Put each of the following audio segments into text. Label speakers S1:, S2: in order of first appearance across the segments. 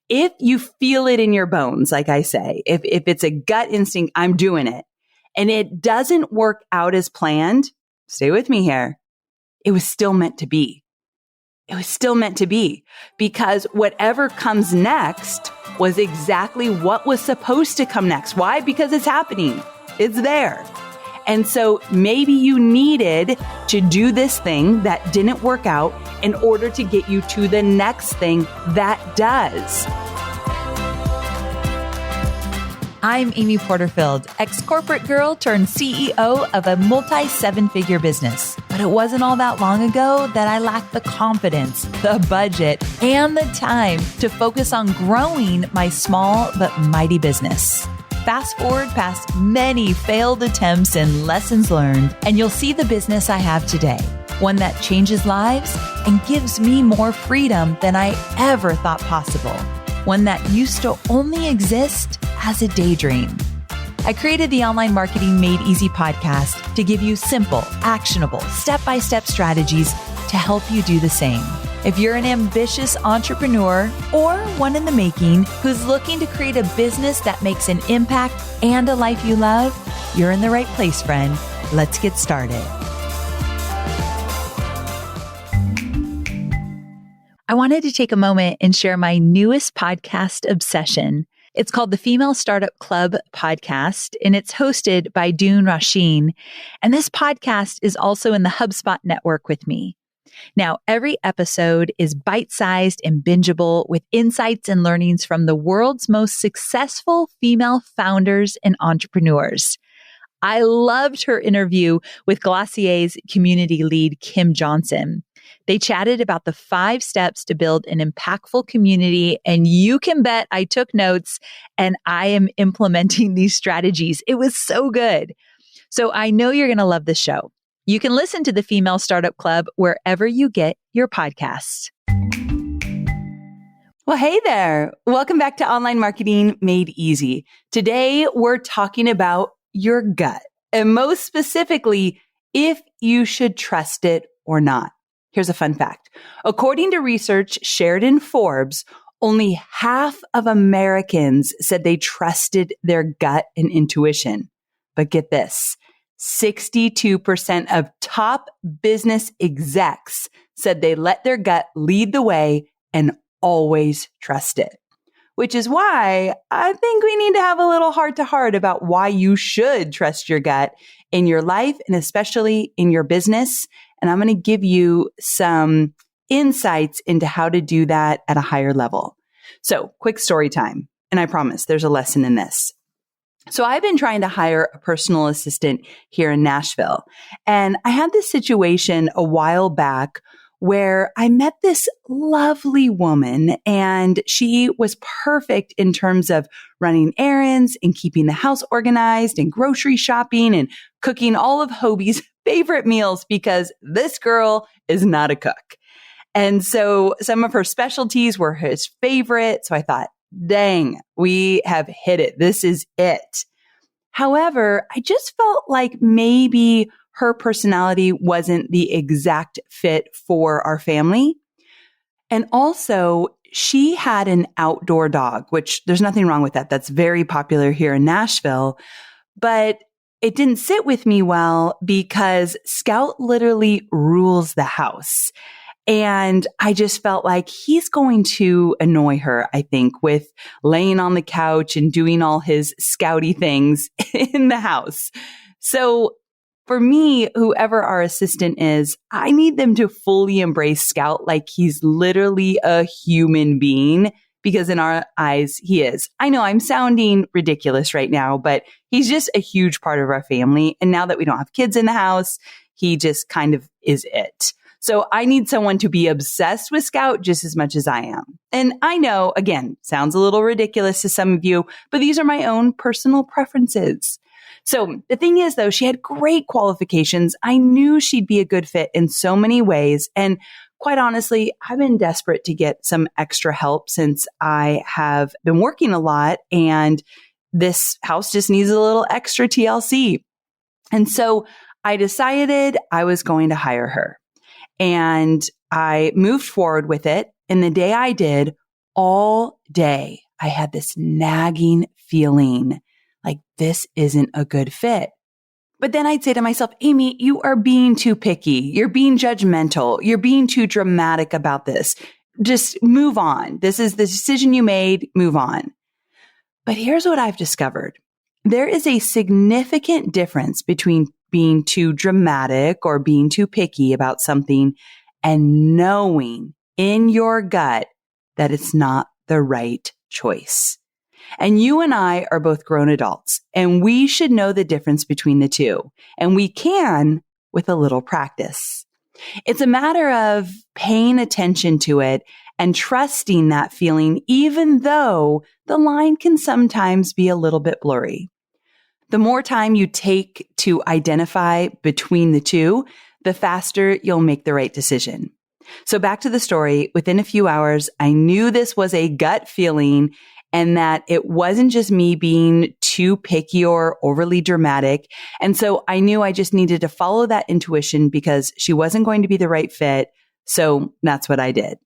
S1: if you feel it in your bones, like I say, if it's a gut instinct, I'm doing it, and it doesn't work out as planned, stay with me here. It was still meant to be. It was still meant to be, because whatever comes next was exactly what was supposed to come next. Why? Because it's happening. It's there. And so maybe you needed to do this thing that didn't work out in order to get you to the next thing that does.
S2: I'm Amy Porterfield, ex-corporate girl turned CEO of a multi-seven-figure business. But it wasn't all that long ago that I lacked the confidence, the budget, and the time to focus on growing my small but mighty business. Fast forward past many failed attempts and lessons learned, and you'll see the business I have today. One that changes lives and gives me more freedom than I ever thought possible. One that used to only exist as a daydream. I created the Online Marketing Made Easy podcast to give you simple, actionable, step-by-step strategies to help you do the same. If you're an ambitious entrepreneur or one in the making who's looking to create a business that makes an impact and a life you love, you're in the right place, friend. Let's get started. I wanted to take a moment and share my newest podcast obsession. It's called the Female Startup Club podcast, and it's hosted by Doon Rasheen. And this podcast is also in the HubSpot network with me. Now, every episode is bite-sized and bingeable with insights and learnings from the world's most successful female founders and entrepreneurs. I loved her interview with Glossier's community lead, Kim Johnson. They chatted about the 5 steps to build an impactful community, and you can bet I took notes and I am implementing these strategies. It was so good. So I know you're going to love this show. You can listen to the Female Startup Club wherever you get your podcasts.
S1: Well, hey there. Welcome back to Online Marketing Made Easy. Today, we're talking about your gut, and most specifically, if you should trust it or not. Here's a fun fact. According to research shared in Forbes, only half of Americans said they trusted their gut and intuition. But get this, 62% of top business execs said they let their gut lead the way and always trust it. Which is why I think we need to have a little heart-to-heart about why you should trust your gut in your life and especially in your business. And I'm going to give you some insights into how to do that at a higher level. So, quick story time. And I promise there's a lesson in this. So I've been trying to hire a personal assistant here in Nashville. And I had this situation a while back where I met this lovely woman, and she was perfect in terms of running errands and keeping the house organized and grocery shopping and cooking all of Hobie's favorite meals, because this girl is not a cook. And so some of her specialties were his favorite. So I thought, dang, we have hit it. This is it. However, I just felt like maybe her personality wasn't the exact fit for our family. And also, she had an outdoor dog, which there's nothing wrong with that. That's very popular here in Nashville. But it didn't sit with me well because Scout literally rules the house. And I just felt like he's going to annoy her, I think, with laying on the couch and doing all his Scouty things in the house. So for me, whoever our assistant is, I need them to fully embrace Scout like he's literally a human being, because in our eyes, he is. I know I'm sounding ridiculous right now, but he's just a huge part of our family. And now that we don't have kids in the house, he just kind of is it. So I need someone to be obsessed with Scout just as much as I am. And I know, again, sounds a little ridiculous to some of you, but these are my own personal preferences. So the thing is, though, she had great qualifications. I knew she'd be a good fit in so many ways. And quite honestly, I've been desperate to get some extra help since I have been working a lot, and this house just needs a little extra TLC. And so I decided I was going to hire her. And I moved forward with it. And the day I did, all day, I had this nagging feeling like this isn't a good fit. But then I'd say to myself, Amy, you are being too picky. You're being judgmental. You're being too dramatic about this. Just move on. This is the decision you made. Move on. But here's what I've discovered. There is a significant difference between being too dramatic or being too picky about something and knowing in your gut that it's not the right choice. And you and I are both grown adults, and we should know the difference between the two. And we can with a little practice. It's a matter of paying attention to it and trusting that feeling, even though the line can sometimes be a little bit blurry. The more time you take to identify between the two, the faster you'll make the right decision. So back to the story, within a few hours, I knew this was a gut feeling and that it wasn't just me being too picky or overly dramatic. And so I knew I just needed to follow that intuition because she wasn't going to be the right fit. So that's what I did.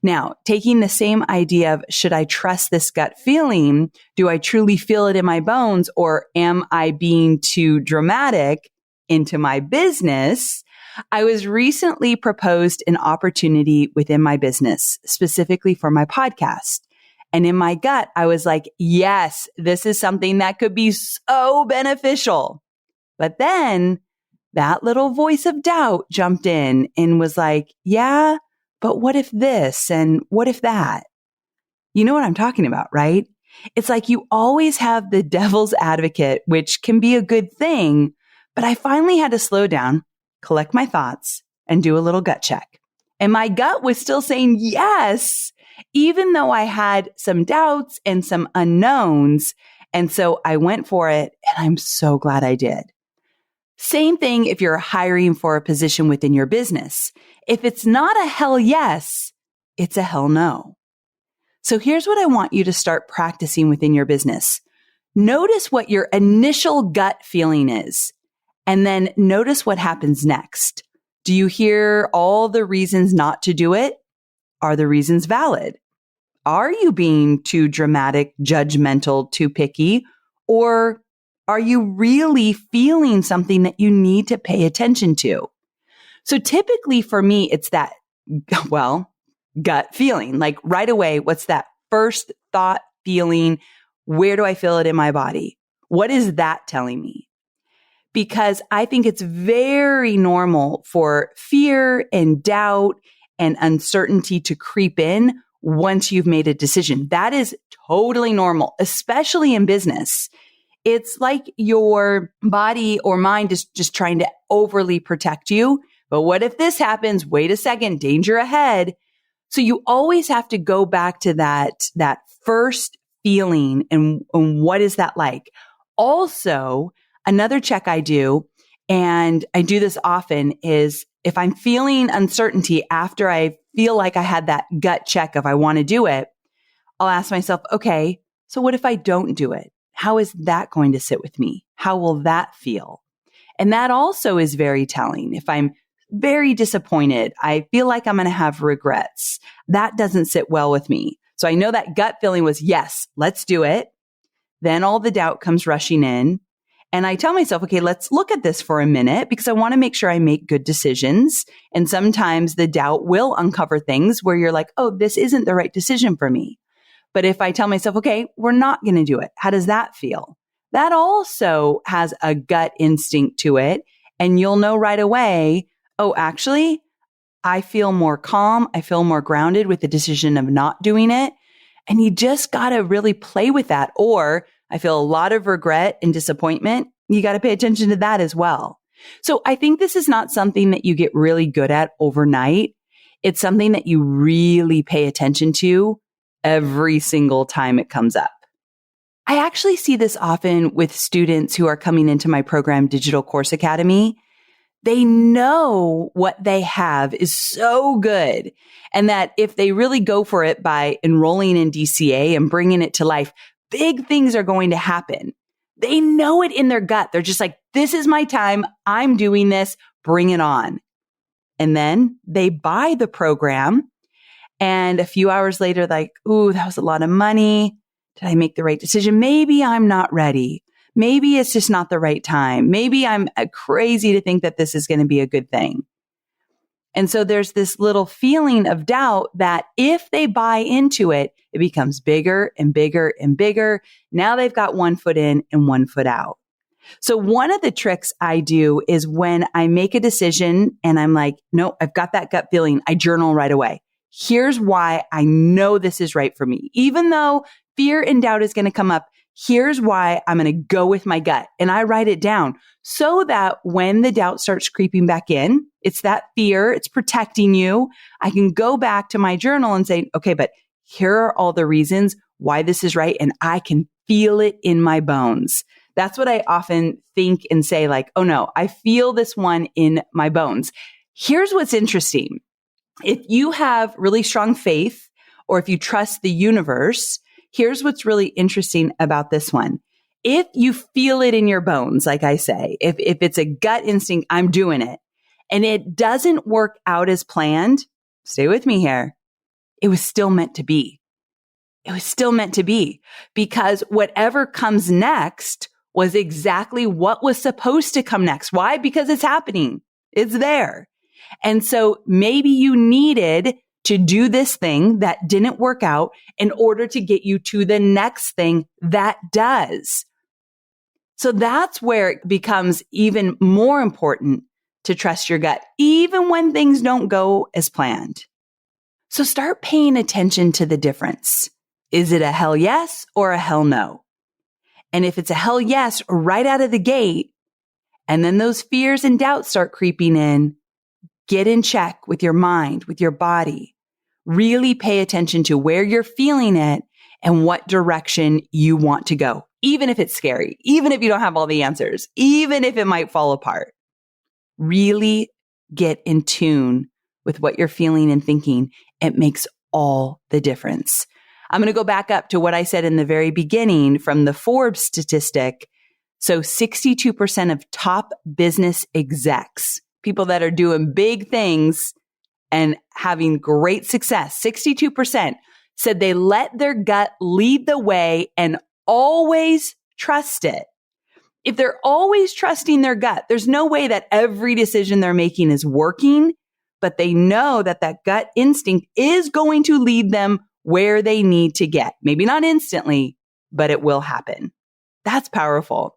S1: Now, taking the same idea of should I trust this gut feeling? Do I truly feel it in my bones, or am I being too dramatic into my business? I was recently proposed an opportunity within my business, specifically for my podcast. And in my gut, I was like, yes, this is something that could be so beneficial. But then that little voice of doubt jumped in and was like, yeah, but what if this and what if that? You know what I'm talking about, right? It's like you always have the devil's advocate, which can be a good thing. But I finally had to slow down, collect my thoughts, and do a little gut check. And my gut was still saying yes, even though I had some doubts and some unknowns. And so I went for it, and I'm so glad I did. Same thing if you're hiring for a position within your business. If it's not a hell yes, it's a hell no. So here's what I want you to start practicing within your business. Notice what your initial gut feeling is, and then notice what happens next. Do you hear all the reasons not to do it? Are the reasons valid? Are you being too dramatic, judgmental, too picky? Or are you really feeling something that you need to pay attention to? So typically for me, it's that, gut feeling. Like right away, what's that first thought, feeling? Where do I feel it in my body? What is that telling me? Because I think it's very normal for fear and doubt and uncertainty to creep in once you've made a decision. That is totally normal, especially in business. It's like your body or mind is just trying to overly protect you. But what if this happens? Wait a second, danger ahead. So you always have to go back to that first feeling and what is that like? Also, another check I do, and I do this often, is if I'm feeling uncertainty after I feel like I had that gut check of I want to do it, I'll ask myself, okay, so what if I don't do it? How is that going to sit with me? How will that feel? And that also is very telling. If I'm very disappointed, I feel like I'm going to have regrets. That doesn't sit well with me. So I know that gut feeling was, yes, let's do it. Then all the doubt comes rushing in. And I tell myself, okay, let's look at this for a minute because I want to make sure I make good decisions. And sometimes the doubt will uncover things where you're like, oh, this isn't the right decision for me. But if I tell myself, okay, we're not going to do it, how does that feel? That also has a gut instinct to it. And you'll know right away, oh, actually, I feel more calm. I feel more grounded with the decision of not doing it. And you just got to really play with that. Or I feel a lot of regret and disappointment. You got to pay attention to that as well. So I think this is not something that you get really good at overnight. It's something that you really pay attention to every single time it comes up. I actually see this often with students who are coming into my program, Digital Course Academy. They know what they have is so good, and that if they really go for it by enrolling in DCA and bringing it to life, big things are going to happen. They know it in their gut. They're just like, this is my time. I'm doing this. Bring it on. And then they buy the program And a few hours later, like, ooh, that was a lot of money. Did I make the right decision? Maybe I'm not ready. Maybe it's just not the right time. Maybe I'm crazy to think that this is going to be a good thing. And so there's this little feeling of doubt that if they buy into it, it becomes bigger and bigger and bigger. Now they've got one foot in and one foot out. So one of the tricks I do is when I make a decision and I'm like, no, I've got that gut feeling, I journal right away. Here's why I know this is right for me. Even though fear and doubt is going to come up, here's why I'm going to go with my gut. And I write it down so that when the doubt starts creeping back in, it's that fear, it's protecting you. I can go back to my journal and say, okay, but here are all the reasons why this is right. And I can feel it in my bones. That's what I often think and say, like, oh no, I feel this one in my bones. Here's what's interesting. If you have really strong faith, or if you trust the universe, here's what's really interesting about this one. If you feel it in your bones, like I say, if it's a gut instinct, I'm doing it, and it doesn't work out as planned, stay with me here, it was still meant to be. It was still meant to be, because whatever comes next was exactly what was supposed to come next. Why? Because it's happening. It's there. And so maybe you needed to do this thing that didn't work out in order to get you to the next thing that does. So that's where it becomes even more important to trust your gut, even when things don't go as planned. So start paying attention to the difference. Is it a hell yes or a hell no? And if it's a hell yes right out of the gate, and then those fears and doubts start creeping in, get in check with your mind, with your body. Really pay attention to where you're feeling it and what direction you want to go, even if it's scary, even if you don't have all the answers, even if it might fall apart. Really get in tune with what you're feeling and thinking. It makes all the difference. I'm going to go back up to what I said in the very beginning from the Forbes statistic. So 62% of top business execs, people that are doing big things and having great success, 62% said they let their gut lead the way and always trust it. If they're always trusting their gut, there's no way that every decision they're making is working, but they know that that gut instinct is going to lead them where they need to get. Maybe not instantly, but it will happen. That's powerful.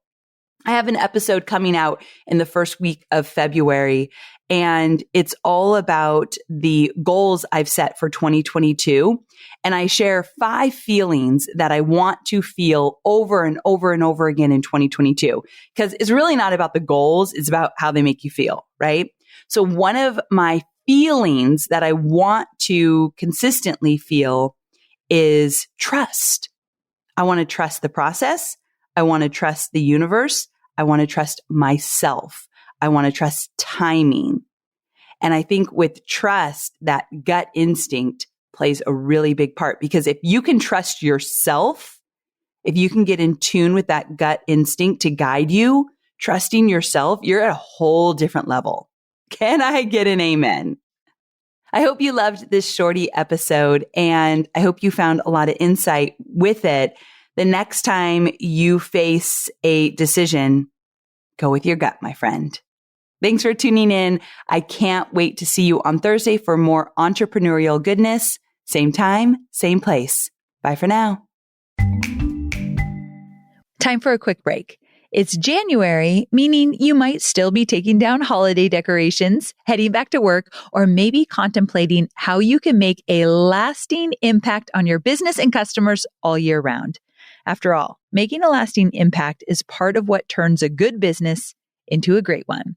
S1: I have an episode coming out in the first week of February, and it's all about the goals I've set for 2022. And I share 5 feelings that I want to feel over and over and over again in 2022, because it's really not about the goals. It's about how they make you feel, right? So one of my feelings that I want to consistently feel is trust. I want to trust the process. I want to trust the universe. I want to trust myself. I want to trust timing. And I think with trust, that gut instinct plays a really big part, because if you can trust yourself, if you can get in tune with that gut instinct to guide you, trusting yourself, you're at a whole different level. Can I get an amen? I hope you loved this shorty episode, and I hope you found a lot of insight with it. The next time you face a decision, go with your gut, my friend. Thanks for tuning in. I can't wait to see you on Thursday for more entrepreneurial goodness. Same time, same place. Bye for now.
S2: Time for a quick break. It's January, meaning you might still be taking down holiday decorations, heading back to work, or maybe contemplating how you can make a lasting impact on your business and customers all year round. After all, making a lasting impact is part of what turns a good business into a great one.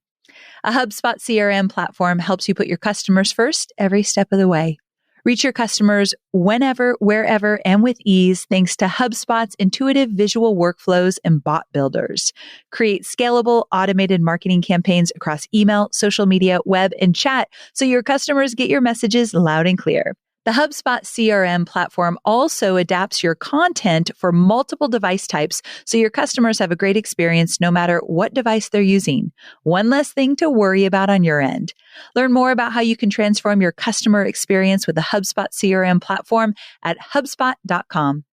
S2: A HubSpot CRM platform helps you put your customers first every step of the way. Reach your customers whenever, wherever, and with ease thanks to HubSpot's intuitive visual workflows and bot builders. Create scalable, automated marketing campaigns across email, social media, web, and chat so your customers get your messages loud and clear. The HubSpot CRM platform also adapts your content for multiple device types so your customers have a great experience no matter what device they're using. One less thing to worry about on your end. Learn more about how you can transform your customer experience with the HubSpot CRM platform at HubSpot.com.